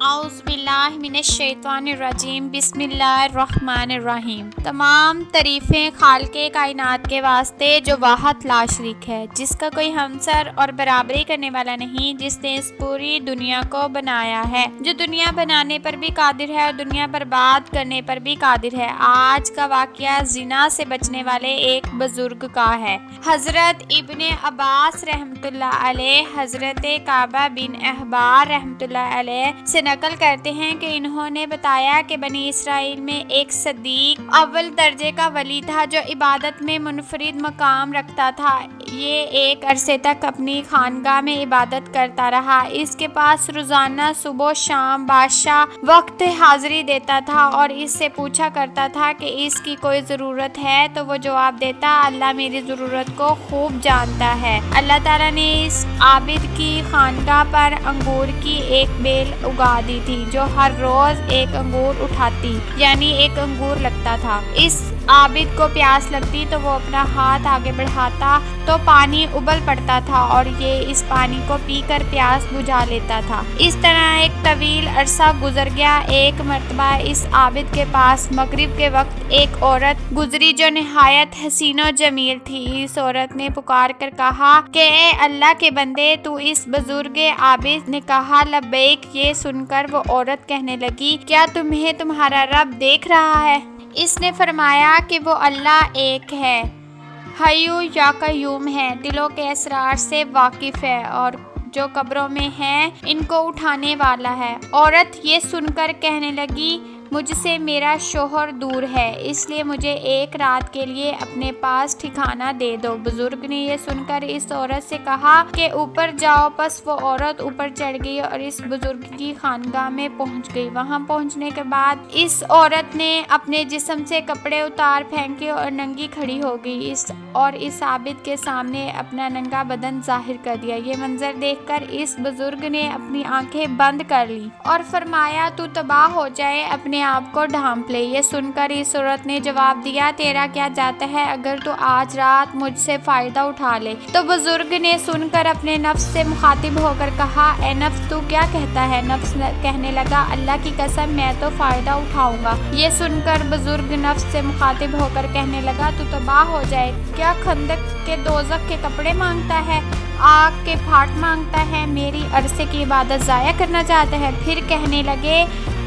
اعوذ باللہ من الشیطان الرجیم بسم اللہ الرحمن الرحیم۔ تمام تعریفیں خالق کائنات کے واسطے جو واحد لا شریک ہے، جس کا کوئی ہمسر اور برابری کرنے والا نہیں، جس نے اس پوری دنیا کو بنایا ہے، جو دنیا بنانے پر بھی قادر ہے اور دنیا برباد کرنے پر بھی قادر ہے۔ آج کا واقعہ زنا سے بچنے والے ایک بزرگ کا ہے۔ حضرت ابن عباس رحمۃ اللہ علیہ حضرت کعبہ بن احبار رحمۃ اللہ علیہ سے نقل کرتے ہیں کہ انہوں نے بتایا کہ بنی اسرائیل میں ایک صدیق اول درجے کا ولی تھا جو عبادت میں منفرد مقام رکھتا تھا۔ یہ ایک عرصے تک اپنی خانقاہ میں عبادت کرتا رہا۔ اس کے پاس روزانہ صبح و شام بادشاہ وقت حاضری دیتا تھا اور اس سے پوچھا کرتا تھا کہ اس کی کوئی ضرورت ہے تو وہ جواب دیتا، اللہ میری ضرورت کو خوب جانتا ہے۔ اللہ تعالیٰ نے اس عابد کی خانقاہ پر انگور کی ایک بیل اگا دی تھی جو ہر روز ایک انگور اٹھاتی، یعنی ایک انگور لگتا تھا۔ اس عابد کو پیاس لگتی تو وہ اپنا ہاتھ آگے بڑھاتا تو پانی ابل پڑتا تھا اور یہ اس پانی کو پی کر پیاس بجھا لیتا تھا۔ اس طرح ایک طویل عرصہ گزر گیا۔ ایک مرتبہ اس عابد کے پاس مغرب کے وقت ایک عورت گزری جو نہایت حسین و جمیل تھی۔ اس عورت نے پکار کر کہا کہ اے اللہ کے بندے، تو اس بزرگ عابد نے کہا لبیک۔ یہ سن کر وہ عورت کہنے لگی، کیا تمہیں تمہارا رب دیکھ رہا ہے؟ اس نے فرمایا کہ وہ اللہ ایک ہے، حیو یا قیوم ہے، دلوں کے اسرار سے واقف ہے اور جو قبروں میں ہیں ان کو اٹھانے والا ہے۔ عورت یہ سن کر کہنے لگی، مجھ سے میرا شوہر دور ہے، اس لیے مجھے ایک رات کے لیے اپنے پاس ٹھکانہ دے دو۔ بزرگ نے یہ سن کر اس عورت سے کہا کہ اوپر جاؤ۔ پس وہ عورت اوپر چڑھ گئی اور اس بزرگ کی خانقاہ میں پہنچ گئی۔ وہاں پہنچنے کے بعد اس عورت نے اپنے جسم سے کپڑے اتار پھینکے اور ننگی کھڑی ہو گئی اور اس عابد کے سامنے اپنا ننگا بدن ظاہر کر دیا۔ یہ منظر دیکھ کر اس بزرگ نے اپنی آنکھیں بند کر لی اور فرمایا، تو تباہ ہو جائے، اپنے آپ کو ڈھانپ لے۔ یہ سن کر اس عورت نے جواب دیا، تیرا کیا جاتا ہے اگر تو آج رات مجھ سے فائدہ اٹھا لے۔ تو بزرگ نے سن کر اپنے نفس سے مخاطب ہو کر کہا، اے نفس تو کیا کہتا ہے؟ نفس کہنے لگا، اللہ کی قسم میں تو فائدہ اٹھاؤں گا۔ یہ سن کر بزرگ نفس سے مخاطب ہو کر کہنے لگا، تو تباہ ہو جائے، کیا خندق کے دوزخ کے کپڑے مانگتا ہے، آگ کے پھاٹ مانگتا ہے، میری عرصے کی عبادت ضائع کرنا چاہتا ہے؟ پھر کہنے لگے،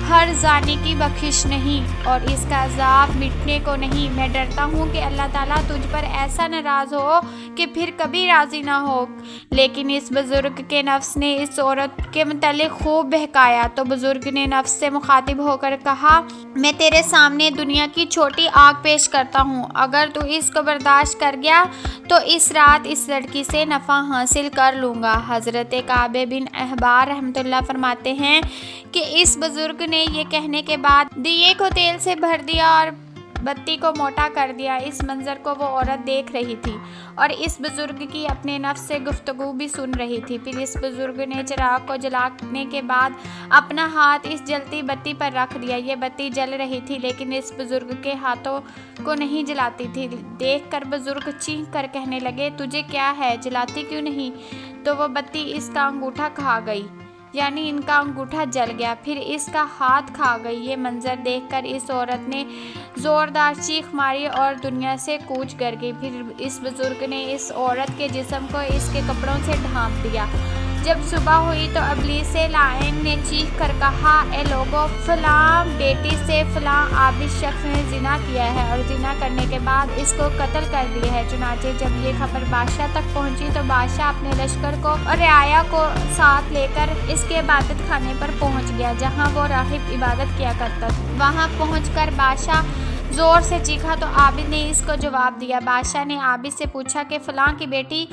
ہر زانی کی بخشش نہیں اور اس کا عذاب مٹنے کو نہیں۔ میں ڈرتا ہوں کہ اللہ تعالیٰ تجھ پر ایسا ناراض ہو کہ پھر کبھی راضی نہ ہو۔ لیکن اس بزرگ کے نفس نے اس عورت کے متعلق خوب بہکایا۔ تو بزرگ نے نفس سے مخاطب ہو کر کہا، میں تیرے سامنے دنیا کی چھوٹی آگ پیش کرتا ہوں، اگر تو اس کو برداشت کر گیا تو اس رات اس لڑکی سے نفع حاصل کر لوں گا۔ حضرت کعبہ بن احبار رحمۃ اللہ فرماتے ہیں کہ اس بزرگ نے یہ کہنے کے بعد دیے کو تیل سے بھر دیا اور بتی کو موٹا کر دیا۔ اس منظر کو وہ عورت دیکھ رہی تھی اور اس بزرگ کی اپنے نفس سے گفتگو بھی سن رہی تھی۔ پھر اس بزرگ نے چراغ کو جلانے کے بعد اپنا ہاتھ اس جلتی بتی پر رکھ دیا۔ یہ بتی جل رہی تھی لیکن اس بزرگ کے ہاتھوں کو نہیں جلاتی تھی۔ دیکھ کر بزرگ چیخ کر کہنے لگے، تجھے کیا ہے، جلاتی کیوں نہیں؟ تو وہ بتی اس کا انگوٹھا کھا گئی، یعنی ان کا انگوٹھا جل گیا، پھر اس کا ہاتھ کھا گئی۔ یہ منظر دیکھ کر اس عورت نے زوردار چیخ ماری اور دنیا سے کوچ کر گئی۔ پھر اس بزرگ نے اس عورت کے جسم کو اس کے کپڑوں سے ڈھانپ دیا۔ جب صبح ہوئی تو ابلیس لعین نے چیخ کر کہا، اے لوگو، فلاں بیٹی سے فلاں عابد شخص نے زنا کیا ہے اور زنا کرنے کے بعد اس کو قتل کر دیا ہے۔ چنانچہ جب یہ خبر بادشاہ تک پہنچی تو بادشاہ اپنے لشکر کو اور رعایا کو ساتھ لے کر اس کے عبادت خانے پر پہنچ گیا جہاں وہ راہب عبادت کیا کرتا تھا۔ وہاں پہنچ کر بادشاہ زور سے چیخا تو عابد نے اس کو جواب دیا۔ بادشاہ نے عابد سے پوچھا کہ فلاں کی بیٹی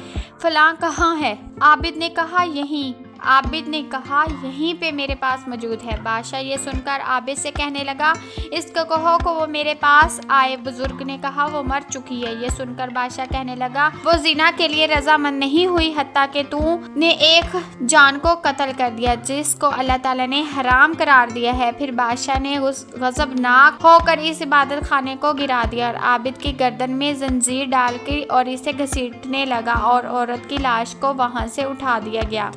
فلاں کہاں ہے؟ عابد نے کہا، یہیں۔ عابد نے کہا، یہیں پہ میرے پاس موجود ہے۔ بادشاہ یہ سن کر عابد سے کہنے لگا، اس کو کہو کہ وہ میرے پاس آئے۔ بزرگ نے کہا، وہ مر چکی ہے۔ یہ سن کر بادشاہ کہنے لگا، وہ زنا کے لیے رضامند نہیں ہوئی حتیٰ کہ تو نے ایک جان کو قتل کر دیا جس کو اللہ تعالیٰ نے حرام قرار دیا ہے۔ پھر بادشاہ نے غضبناک ہو کر اس عبادت خانے کو گرا دیا اور عابد کی گردن میں زنجیر ڈال کے اور اسے گھسیٹنے لگا اور عورت کی لاش کو وہاں سے اٹھا دیا گیا۔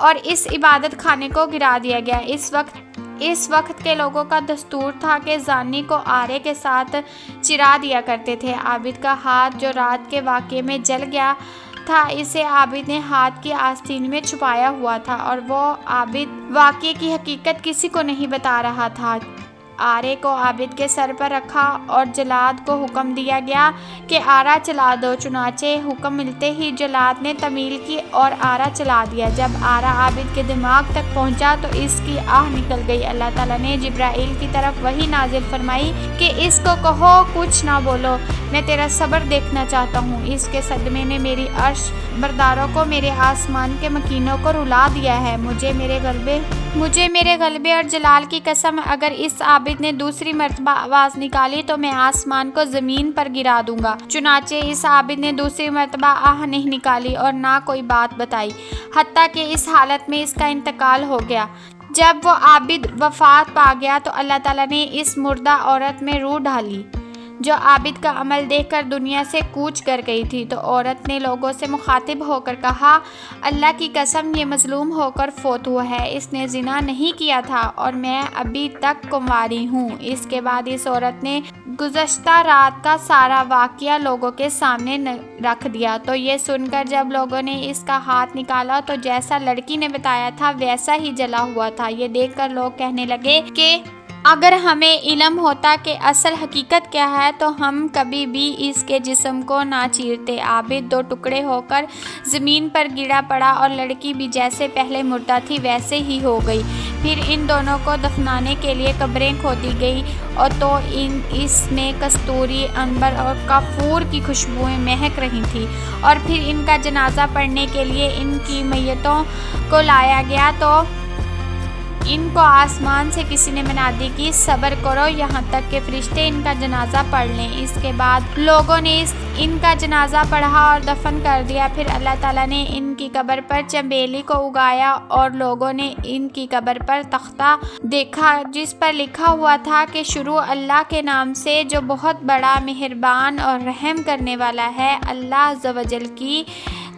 اور اس عبادت خانے کو گرا دیا گیا۔ اس وقت کے لوگوں کا دستور تھا کہ زانی کو آرے کے ساتھ چرا دیا کرتے تھے۔ عابد کا ہاتھ جو رات کے واقعے میں جل گیا تھا، اسے عابد نے ہاتھ کی آستین میں چھپایا ہوا تھا اور وہ عابد واقعے کی حقیقت کسی کو نہیں بتا رہا تھا۔ آرے کو عابد کے سر پر رکھا اور جلاد کو حکم دیا گیا کہ آرا چلا دو۔ چنانچہ حکم ملتے ہی جلاد نے تمیل کی اور آرا چلا دیا۔ جب آرا عابد کے دماغ تک پہنچا تو اس کی آہ نکل گئی۔ اللہ تعالیٰ نے جبرائیل کی طرف وحی نازل فرمائی کہ اس کو کہو کچھ نہ بولو، میں تیرا صبر دیکھنا چاہتا ہوں۔ اس کے صدمے نے میری عرش برداروں کو، میرے آسمان کے مکینوں کو رلا دیا ہے۔ مجھے میرے غلبے اور جلال کی قسم، اگر اس عابد نے دوسری مرتبہ آواز نکالی تو میں آسمان کو زمین پر گرا دوں گا۔ چنانچہ اس عابد نے دوسری مرتبہ آہ نہیں نکالی اور نہ کوئی بات بتائی، حتیٰ کہ اس حالت میں اس کا انتقال ہو گیا۔ جب وہ عابد وفات پا گیا تو اللہ تعالیٰ نے اس مردہ عورت میں روح ڈالی جو عابد کا عمل دیکھ کر دنیا سے کوچ کر گئی تھی۔ تو عورت نے لوگوں سے مخاطب ہو کر کہا، اللہ کی قسم یہ مظلوم ہو کر فوت ہوا ہے، اس نے زنا نہیں کیا تھا اور میں ابھی تک کنواری ہوں۔ اس کے بعد اس عورت نے گزشتہ رات کا سارا واقعہ لوگوں کے سامنے رکھ دیا۔ تو یہ سن کر جب لوگوں نے اس کا ہاتھ نکالا تو جیسا لڑکی نے بتایا تھا ویسا ہی جلا ہوا تھا۔ یہ دیکھ کر لوگ کہنے لگے کہ اگر ہمیں علم ہوتا کہ اصل حقیقت کیا ہے تو ہم کبھی بھی اس کے جسم کو نہ چیرتے۔ عابد 2 ٹکڑے ہو کر زمین پر گرا پڑا اور لڑکی بھی جیسے پہلے مردہ تھی ویسے ہی ہو گئی۔ پھر ان دونوں کو دفنانے کے لیے قبریں کھودی گئی اور تو اس میں کستوری، عنبر اور کافور کی خوشبوئیں مہک رہی تھیں۔ اور پھر ان کا جنازہ پڑھنے کے لیے ان کی میتوں کو لایا گیا تو ان کو آسمان سے کسی نے منادی کی، صبر کرو یہاں تک کہ فرشتے ان کا جنازہ پڑھ لیں۔ اس کے بعد لوگوں نے ان کا جنازہ پڑھا اور دفن کر دیا۔ پھر اللہ تعالیٰ نے ان کی قبر پر چنبیلی کو اگایا اور لوگوں نے ان کی قبر پر تختہ دیکھا جس پر لکھا ہوا تھا کہ شروع اللہ کے نام سے جو بہت بڑا مہربان اور رحم کرنے والا ہے۔ اللہ عز و جل کی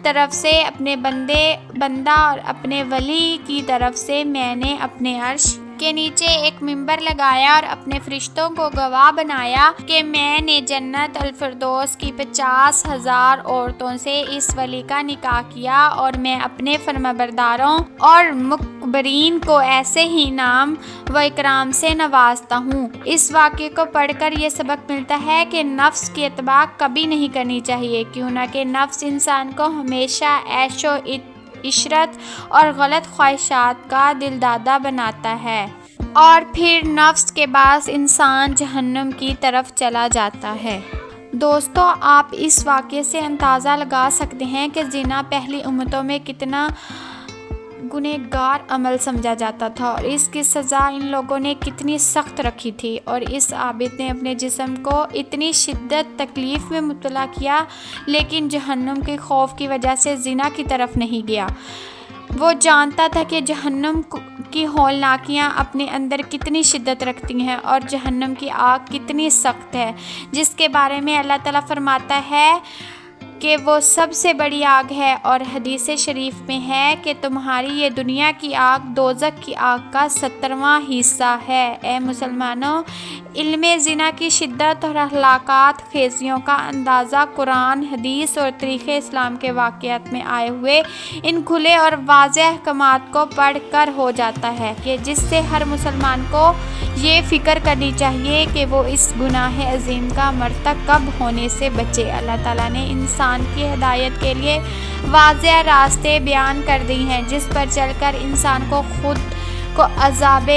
طرف سے اپنے بندہ اور اپنے ولی کی طرف سے میں نے اپنے عرش کے نیچے ایک منبر لگایا اور اپنے فرشتوں کو گواہ بنایا کہ میں نے جنت الفردوس کی 50,000 عورتوں سے اس ولی کا نکاح کیا اور میں اپنے فرمانبرداروں اور مکبرین کو ایسے ہی نام و اکرام سے نوازتا ہوں۔ اس واقعے کو پڑھ کر یہ سبق ملتا ہے کہ نفس کی اتباع کبھی نہیں کرنی چاہیے، کیوں نہ کہ نفس انسان کو ہمیشہ عیش و عشرت اور غلط خواہشات کا دلدادہ بناتا ہے اور پھر نفس کے باعث انسان جہنم کی طرف چلا جاتا ہے۔ دوستو، آپ اس واقعے سے اندازہ لگا سکتے ہیں کہ زنا پہلی امتوں میں کتنا گنہگار عمل سمجھا جاتا تھا اور اس کی سزا ان لوگوں نے کتنی سخت رکھی تھی، اور اس عابد نے اپنے جسم کو اتنی شدت تکلیف میں مبتلا کیا لیکن جہنم کے خوف کی وجہ سے زنا کی طرف نہیں گیا۔ وہ جانتا تھا کہ جہنم کی ہولناکیاں اپنے اندر کتنی شدت رکھتی ہیں اور جہنم کی آگ کتنی سخت ہے، جس کے بارے میں اللہ تعالیٰ فرماتا ہے کہ وہ سب سے بڑی آگ ہے، اور حدیث شریف میں ہے کہ تمہاری یہ دنیا کی آگ دوزخ کی آگ کا 70واں حصہ ہے۔ اے مسلمانوں، علم زنا کی شدت اور ہلاکت خیزیوں کا اندازہ قرآن، حدیث اور تاریخ اسلام کے واقعات میں آئے ہوئے ان کھلے اور واضح احکامات کو پڑھ کر ہو جاتا ہے کہ جس سے ہر مسلمان کو یہ فکر کرنی چاہیے کہ وہ اس گناہ عظیم کا مرتکب ہونے سے بچے۔ اللہ تعالیٰ نے انسان کی ہدایت کے لیے واضح راستے بیان کر دی ہیں جس پر چل کر انسان کو خود کو عذاب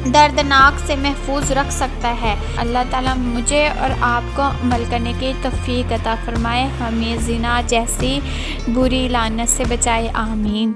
دردناک سے محفوظ رکھ سکتا ہے۔ اللہ تعالیٰ مجھے اور آپ کو عمل کرنے کی توفیق عطا فرمائے، ہمیں زنا جیسی بری لعنت سے بچائے، آمین۔